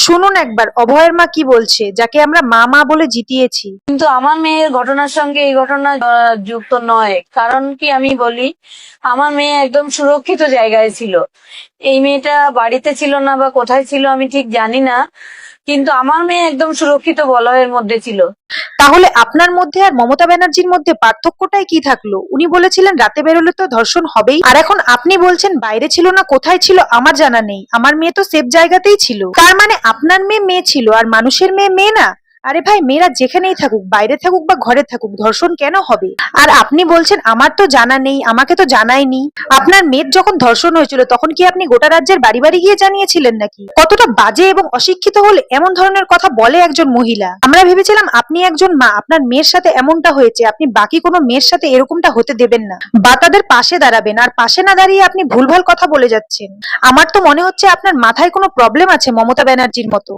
শুনুন একবার অভয়ের মা কি বলছে, যাকে আমরা মা মা বলে জিতিয়েছি। কিন্তু আমার মেয়ের ঘটনার সঙ্গে এই ঘটনা যুক্ত নয়। কারণ কি আমি বলি, আমার মেয়ে একদম সুরক্ষিত জায়গায় ছিল। এই মেয়েটা বাড়িতে ছিল না বা কোথায় ছিল আমি ঠিক জানি না, কিন্তু আমার মেয়ে একদম সুরক্ষিত বলয়ের মধ্যে ছিল। তাহলে আপনার মধ্যে আর মমতা ব্যানার্জির মধ্যে পার্থক্যটাই কি থাকলো? উনি বলেছিলেন রাতে বেরোলে তো ধর্ষণ হবেই, আর এখন আপনি বলছেন বাইরে ছিল না কোথায় ছিল আমার জানা নেই, আমার মেয়ে তো সেফ জায়গাতেই ছিল। তার মানে আপনার মেয়ে মেয়ে ছিল আর মানুষের মেয়ে মেয়ে না? আরে ভাই, মেয়েরা যেখানেই থাকুক, বাইরে থাকুক বা ঘরে থাকুক, ধর্ষণ কেন হবে? আর আপনি বলছেন আমার তো জানা নেই, আমাকে তো জানায়নি। আপনার মেয়ের যখন ধর্ষণ হয়েছিল তখন কি আপনি গোটা রাজ্যের বাড়ি বাড়ি গিয়ে জানিয়েছিলেন নাকি? কতটা বাজে এবং অশিক্ষিত হলে এমন ধরনের কথা বলে একজন মহিলা। আমরা ভেবেছিলাম আপনি একজন মা, আপনার মেয়ের সাথে এমনটা হয়েছে, আপনি বাকি কোনো মেয়ের সাথে এরকমটা হতে দেবেন না বা তাদের পাশে দাঁড়াবেন, আর পাশে না দাঁড়িয়ে আপনি ভুলভাল কথা বলে যাচ্ছেন। আমার তো মনে হচ্ছে আপনার মাথায় কোনো প্রবলেম আছে মমতা ব্যানার্জির মতো।